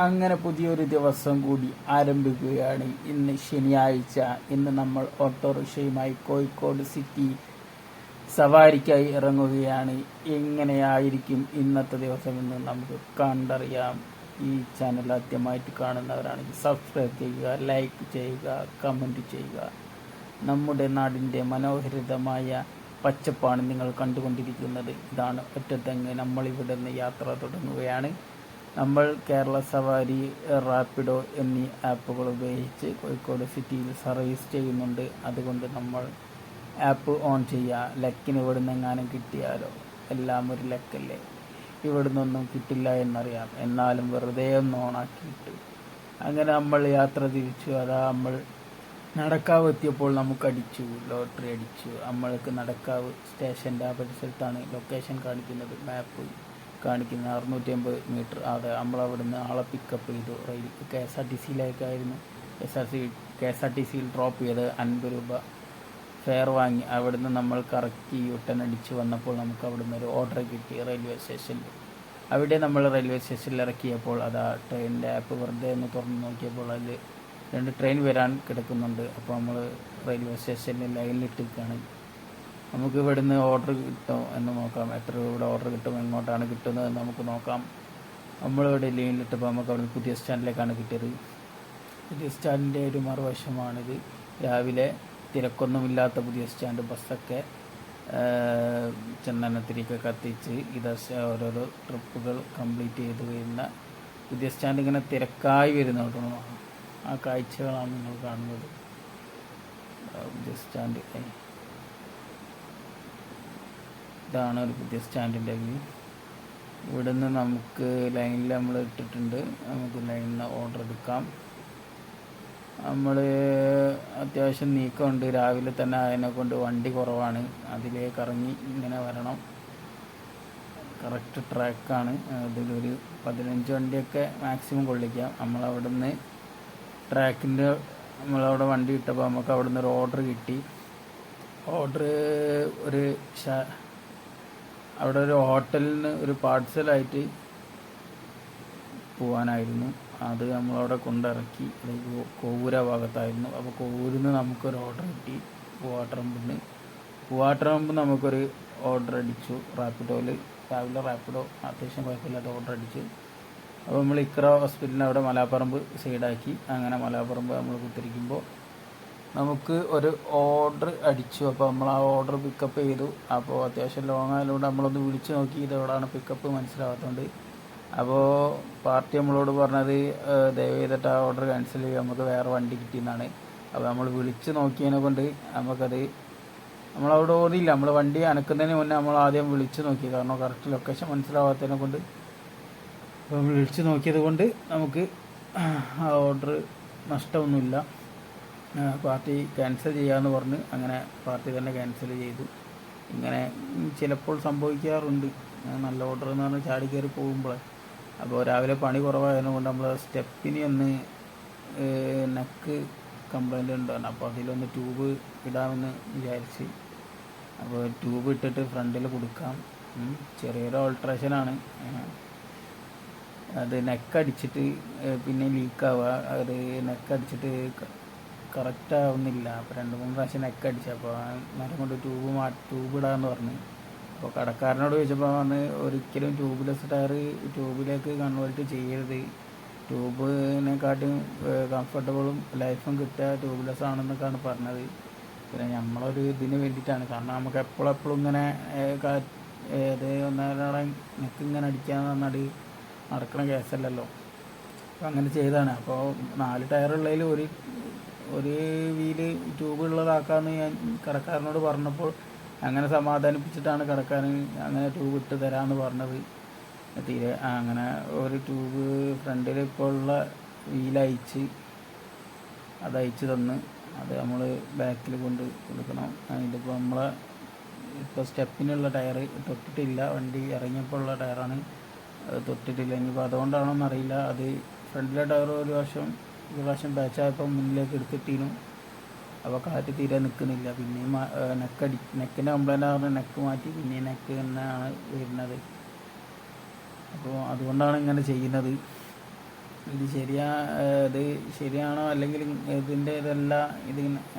അങ്ങനെ പുതിയൊരു ദിവസം കൂടി ആരംഭിക്കുകയാണ്. ഇന്ന് ശനിയാഴ്ച. ഇന്ന് നമ്മൾ ഓട്ടോറിക്ഷയുമായി കോഴിക്കോട് സിറ്റി സവാരിക്കായി ഇറങ്ങുകയാണ്. എങ്ങനെയായിരിക്കും ഇന്നത്തെ ദിവസമെന്ന് നമുക്ക് കണ്ടറിയാം. ഈ ചാനൽ ആദ്യമായിട്ട് കാണുന്നവരാണെങ്കിൽ സബ്സ്ക്രൈബ് ചെയ്യുക, ലൈക്ക് ചെയ്യുക, കമൻറ്റ് ചെയ്യുക. നമ്മുടെ നാടിൻ്റെ മനോഹരിതമായ പച്ചപ്പാണ് നിങ്ങൾ കണ്ടുകൊണ്ടിരിക്കുന്നത്. ഇതാണ് ഒറ്റത്തെങ്ങ്. നമ്മളിവിടെ നിന്ന് യാത്ര തുടങ്ങുകയാണ്. നമ്മൾ കേരള സവാരി, റാപ്പിഡോ എന്നീ ആപ്പുകൾ ഉപയോഗിച്ച് കോഴിക്കോട് സിറ്റിയിൽ സർവീസ് ചെയ്യുന്നുണ്ട്. അതുകൊണ്ട് നമ്മൾ ആപ്പ് ഓൺ ചെയ്യുക. ലക്കിന് ഇവിടെ നിന്ന് എങ്ങാനും കിട്ടിയാലോ, എല്ലാം ഒരു ലക്കല്ലേ. ഇവിടെ നിന്നൊന്നും കിട്ടില്ല എന്നറിയാം, എന്നാലും വെറുതെ ഒന്ന് ഓണാക്കിയിട്ട് അങ്ങനെ നമ്മൾ യാത്ര തിരിച്ചു. അതാ നമ്മൾ നടക്കാവ് എത്തിയപ്പോൾ നമുക്കടിച്ചു, ലോട്ടറി അടിച്ചു. നമ്മൾക്ക് നടക്കാവ് സ്റ്റേഷൻ്റെ ആ പരിസരത്താണ് ലൊക്കേഷൻ കാണിക്കുന്നത്, മാപ്പ് കാണിക്കുന്നത് 650 മീറ്റർ. അതെ, നമ്മളവിടുന്ന് ആളെ പിക്കപ്പ് ചെയ്തു. KSRTCയിലേക്കായിരുന്നു. KSRTCയിൽ ഡ്രോപ്പ് ചെയ്ത് 50 രൂപ ഫെയർ വാങ്ങി. അവിടുന്ന് നമ്മൾ കറക്റ്റ് യൂട്ടൺ അടിച്ച് വന്നപ്പോൾ നമുക്ക് അവിടുന്ന് ഒരു ഓർഡർ കിട്ടി റെയിൽവേ സ്റ്റേഷനിൽ. അവിടെ നമ്മൾ റെയിൽവേ സ്റ്റേഷനിൽ ഇറക്കിയപ്പോൾ അതാ ട്രെയിനിൻ്റെ ആപ്പ് വെറുതെ ഒന്ന് തുറന്ന് നോക്കിയപ്പോൾ അതിൽ 2 ട്രെയിൻ വരാൻ കിടക്കുന്നുണ്ട്. അപ്പോൾ നമ്മൾ റെയിൽവേ സ്റ്റേഷനിൽ ലൈനിലിട്ടിരിക്കുകയാണ്. നമുക്ക് ഇവിടുന്ന് ഓർഡർ കിട്ടും എന്ന് നോക്കാം. എത്ര രൂപയുടെ ഓർഡർ കിട്ടും, എങ്ങോട്ടാണ് കിട്ടുന്നത് എന്ന് നമുക്ക് നോക്കാം. നമ്മളിവിടെ ലൈനിലിട്ടപ്പോൾ നമുക്ക് അവിടെ പുതിയ സ്റ്റാൻഡിലേക്കാണ് കിട്ടിയത്. പുതിയ സ്റ്റാൻഡിൻ്റെ ഒരു മറുവശമാണിത്. രാവിലെ തിരക്കൊന്നുമില്ലാത്ത പുതിയ സ്റ്റാൻഡ്. ബസ്സൊക്കെ ചന്ദനത്തിരിയൊക്കെ കത്തിച്ച് ഓരോരോ ട്രിപ്പുകൾ കംപ്ലീറ്റ് ചെയ്ത് വരുന്ന പുതിയ സ്റ്റാൻഡ് ഇങ്ങനെ തിരക്കായി വരുന്ന കേട്ടോ. ആ കാഴ്ചകളാണ് നിങ്ങൾ കാണുന്നത്. പുതിയ സ്റ്റാൻഡ് ഇതാണ് ഒരു പുതിയ സ്റ്റാൻഡിൻ്റെ വ്യൂ. ഇവിടുന്ന് നമുക്ക് ലൈനിൽ നമ്മൾ ഇട്ടിട്ടുണ്ട്. നമുക്ക് ലൈനിൽ നിന്ന് ഓർഡർ എടുക്കാം. നമ്മൾ അത്യാവശ്യം നീക്കമുണ്ട്. രാവിലെ തന്നെ അതിനെ കൊണ്ട് വണ്ടി കുറവാണ്. അതിലേക്ക് ഇറങ്ങി ഇങ്ങനെ വരണം. കറക്റ്റ് ട്രാക്കാണ്. അതിലൊരു 15 വണ്ടിയൊക്കെ മാക്സിമം കൊള്ളിക്കാം. നമ്മളവിടുന്ന് ട്രാക്കിൻ്റെ നമ്മളവിടെ വണ്ടി ഇട്ടപ്പോൾ നമുക്ക് അവിടുന്ന് ഒരു ഓർഡർ കിട്ടി. ഓർഡർ ഒരു അവിടെ ഒരു ഹോട്ടലിന് ഒരു പാർസലായിട്ട് പോകാനായിരുന്നു. അത് നമ്മളവിടെ കൊണ്ടിറക്കി. അത് കോവൂര ഭാഗത്തായിരുന്നു. അപ്പോൾ കോവൂരിൽ നിന്ന് നമുക്കൊരു ഓർഡർ കിട്ടി. പൂവാട്ടറമ്പ് നമുക്കൊരു ഓർഡർ അടിച്ചു റാപ്പിഡോയിൽ. രാവിലെ റാപ്പിഡോ അത്യാവശ്യം കുഴപ്പമില്ലാത്ത ഓർഡർ അടിച്ചു. അപ്പോൾ നമ്മൾ ഇക്ര ഹോസ്പിറ്റലിന് അവിടെ മലാപ്പറമ്പ് സൈഡാക്കി. അങ്ങനെ മലാപ്പറമ്പ് നമ്മൾ കുത്തിരിക്കുമ്പോൾ നമുക്ക് ഒരു ഓർഡർ അടിച്ചു. അപ്പോൾ നമ്മൾ ആ ഓർഡർ പിക്കപ്പ് ചെയ്തു. അപ്പോൾ അത്യാവശ്യം ലോങ് ആയതുകൊണ്ട് നമ്മളൊന്ന് വിളിച്ച് നോക്കി ഇതെവിടെയാണ് പിക്കപ്പ് മനസ്സിലാകാത്തതുകൊണ്ട്. അപ്പോൾ പാർട്ടി നമ്മളോട് പറഞ്ഞത് ദയവ് ചെയ്തിട്ട് ആ ഓർഡർ ക്യാൻസൽ ചെയ്യുക, നമുക്ക് വേറെ വണ്ടി കിട്ടിയെന്നാണ്. അപ്പോൾ നമ്മൾ വിളിച്ച് നോക്കിയതിനെ കൊണ്ട് നമുക്കത് നമ്മളവിടെ ഓടിയില്ല. നമ്മൾ വണ്ടി അനക്കുന്നതിന് മുന്നേ നമ്മൾ ആദ്യം വിളിച്ച് നോക്കി, കാരണം കറക്റ്റ് ലൊക്കേഷൻ മനസ്സിലാവാത്തതിനെ കൊണ്ട്. അപ്പോൾ വിളിച്ച് നോക്കിയത് കൊണ്ട് നമുക്ക് ആ ഓർഡർ നഷ്ടമൊന്നുമില്ല. പാർട്ടി ക്യാൻസൽ ചെയ്യാമെന്ന് പറഞ്ഞ് അങ്ങനെ പാർട്ടി തന്നെ ക്യാൻസൽ ചെയ്തു. ഇങ്ങനെ ചിലപ്പോൾ സംഭവിക്കാറുണ്ട്. നല്ല ഓർഡർ എന്ന് പറഞ്ഞാൽ ചാടി കയറി പോകുമ്പോൾ. അപ്പോൾ രാവിലെ പണി കുറവായതുകൊണ്ട് നമ്മൾ സ്റ്റെപ്പിന് ഒന്ന് നെക്ക് കംപ്ലൈൻ്റ് ഉണ്ടായിരുന്നു. അപ്പോൾ അതിലൊന്ന് ട്യൂബ് ഇടാമെന്ന് വിചാരിച്ച്. അപ്പോൾ ട്യൂബ് ഇട്ടിട്ട് ഫ്രണ്ടിൽ കൊടുക്കാം. ചെറിയൊരു ഓൾട്രേഷനാണ്. അത് നെക്കടിച്ചിട്ട് പിന്നെ ലീക്കാവുക. അത് നെക്കടിച്ചിട്ട് കറക്റ്റ് ആവുന്നില്ല. അപ്പോൾ 2-3 പ്രാവശ്യം നെക്കടിച്ചു. അപ്പോൾ നേരം കൊണ്ട് ട്യൂബ് ഇടാമെന്ന് പറഞ്ഞു. അപ്പോൾ കടക്കാരനോട് ചോദിച്ചപ്പോൾ പറഞ്ഞ് ഒരിക്കലും ട്യൂബ്ലെസ് ടയർ ട്യൂബിലേക്ക് കൺവേർട്ട് ചെയ്യരുത്. ട്യൂബിനെക്കാട്ടും കംഫർട്ടബിളും ലൈഫും കിട്ടുക ട്യൂബ്ലെസ് ആണെന്നൊക്കെയാണ് പറഞ്ഞത്. പിന്നെ നമ്മളൊരു ഇതിന് വേണ്ടിയിട്ടാണ്, കാരണം നമുക്ക് എപ്പോഴും ഇങ്ങനെ ഒന്നരാളെ നെക്ക് ഇങ്ങനെ അടിക്കാന്ന് പറഞ്ഞാൽ നടക്കുന്ന കേസല്ലല്ലോ. അപ്പോൾ അങ്ങനെ ചെയ്തതാണ്. അപ്പോൾ 4 ടയറുള്ളതിൽ ഒരു വീല് ട്യൂബ് ഉള്ളതാക്കാമെന്ന് ഞാൻ കടക്കാരനോട് പറഞ്ഞപ്പോൾ അങ്ങനെ സമാധാനിപ്പിച്ചിട്ടാണ് കടക്കാരൻ അങ്ങനെ ട്യൂബ് ഇട്ട് തരാമെന്ന് പറഞ്ഞത്. തീരെ അങ്ങനെ ഒരു ട്യൂബ് ഫ്രണ്ടിൽ ഇപ്പോൾ ഉള്ള വീലയച്ച് അതയച്ച് തന്ന് അത് നമ്മൾ ബാക്കിൽ കൊണ്ട് കൊടുക്കണം. ഇതിപ്പോൾ നമ്മളെ ഇപ്പോൾ സ്റ്റെപ്പിനുള്ള ടയർ തൊട്ടിട്ടില്ല. വണ്ടി ഇറങ്ങിയപ്പോൾ ഉള്ള ടയറാണ്, അത് തൊട്ടിട്ടില്ല. ഇനിയിപ്പോൾ അതുകൊണ്ടാണോന്നറിയില്ല. അത് ഫ്രണ്ടിലെ ടയർ ഒരു പ്രാവശ്യം ബാച്ചായപ്പോൾ മുന്നിലേക്ക് എടുത്തിട്ടീനും. അപ്പോൾ കാറ്റ് തീരെ നിൽക്കുന്നില്ല. പിന്നെയും നെക്കിൻ്റെ കംപ്ലൈൻ്റ് ആകുന്ന നെക്ക് മാറ്റി പിന്നെയും നെക്ക് തന്നെയാണ് വരുന്നത്. അപ്പോൾ അതുകൊണ്ടാണ് ഇങ്ങനെ ചെയ്യുന്നത്. ഇത് ഇത് ശരിയാണോ അല്ലെങ്കിൽ ഇതിൻ്റെ ഇത്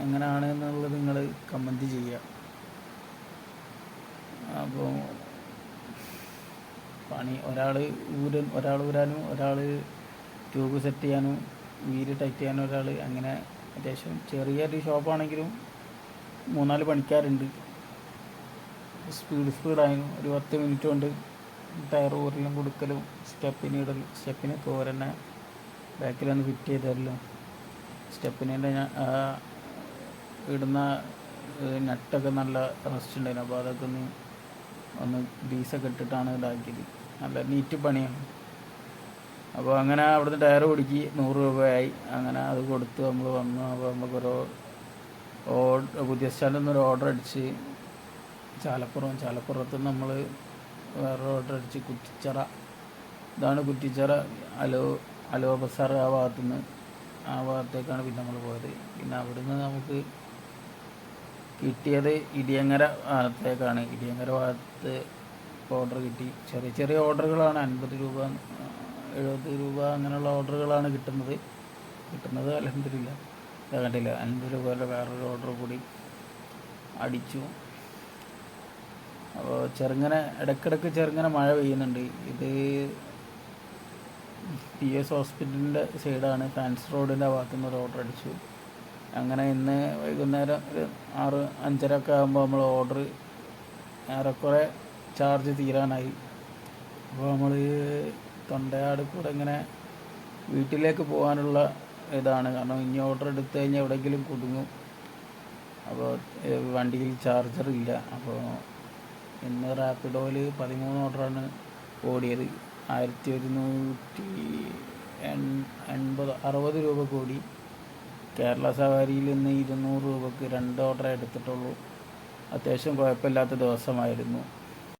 എങ്ങനെയാണ് എന്നുള്ളത് നിങ്ങൾ കമൻറ്റ് ചെയ്യുക. അപ്പോൾ പണി ഒരാൾ ഊരാനും ഒരാൾ ട്യൂബ് സെറ്റ് ചെയ്യാനും വീര് ടൈറ്റ് ചെയ്യാനും ഒരാൾ, അങ്ങനെ അത്യാവശ്യം ചെറിയൊരു ഷോപ്പാണെങ്കിലും 3-4 പണിക്കാരുണ്ട്. സ്പീഡായിരുന്നു. ഒരു 10 മിനിറ്റ് കൊണ്ട് ടയർ ഊരലും കൊടുക്കലും സ്റ്റെപ്പിന് തോരന്നെ ബാക്കിലൊന്ന് ഫിറ്റ് ചെയ്ത് തരലും സ്റ്റെപ്പിൻ്റെ ഇടുന്ന നട്ടൊക്കെ നല്ല റസ്റ്റ് ഉണ്ടായിരുന്നു. അപ്പോൾ അതൊക്കെ ഒന്ന് ഗ്രീസൊക്കെ ഇട്ടിട്ടാണ് ഇതാക്കിയത്. നല്ല നീറ്റ് പണിയാണ്. അപ്പോൾ അങ്ങനെ അവിടുന്ന് ടയർ പിടിക്ക് 100 രൂപയായി. അങ്ങനെ അത് കൊടുത്ത് നമ്മൾ വന്നു. അപ്പോൾ നമുക്കൊരു പുതിയ സ്ഥലത്ത് നിന്നൊരു ഓർഡർ അടിച്ച് ചാലപ്പുറത്ത് നമ്മൾ വേറെ ഓർഡർ അടിച്ച് കുറ്റിച്ചിറ. ഇതാണ് കുറ്റിച്ചിറ അലോ ബസാർ. ആ ഭാഗത്തേക്കാണ് പിന്നെ നമ്മൾ പോയത്. പിന്നെ അവിടുന്ന് നമുക്ക് കിട്ടിയത് ഇടിയങ്ങര ഭാഗത്തേക്കാണ്. ഇടിയങ്ങര ഭാഗത്ത് ഓർഡർ കിട്ടി. ചെറിയ ഓർഡറുകളാണ്. 50 രൂപ 70 രൂപ അങ്ങനെയുള്ള ഓർഡറുകളാണ് കിട്ടുന്നത്. അൽഹംദുലില്ലാ കണ്ടില്ല. 50 രൂപയുടെ വേറൊരു ഓർഡർ കൂടി അടിച്ചു. അപ്പോൾ ഇടയ്ക്കിടയ്ക്ക് ചെറുങ്ങനെ മഴ പെയ്യുന്നുണ്ട്. ഇത് PS ഹോസ്പിറ്റലിൻ്റെ സൈഡാണ്. ഫാൻസ് റോഡിൻ്റെ ഭാഗത്തുനിന്ന് ഒരു ഓർഡർ അടിച്ചു. അങ്ങനെ ഇന്ന് വൈകുന്നേരം ഒരു 5:30 ആകുമ്പോൾ നമ്മൾ ഓർഡർ ഏറെക്കുറെ ചാർജ് തീരാനായി. അപ്പോൾ നമ്മൾ തൊണ്ടയാട് കൂടെ ഇങ്ങനെ വീട്ടിലേക്ക് പോകാനുള്ള ഇതാണ്. കാരണം ഇനി ഓർഡർ എടുത്തു കഴിഞ്ഞാൽ എവിടെയെങ്കിലും കുടുങ്ങും. അപ്പോൾ വണ്ടിയിൽ ചാർജറില്ല. അപ്പോൾ ഇന്ന് റാപ്പിഡോയിൽ 13 ഓർഡറാണ് ഓടിയത്. 1160 രൂപ കൂടി. കേരള സവാരിയിൽ ഇന്ന് 200 രൂപക്ക് 2 ഓർഡറേ എടുത്തിട്ടുള്ളൂ. അത്യാവശ്യം കുഴപ്പമില്ലാത്ത ദിവസമായിരുന്നു.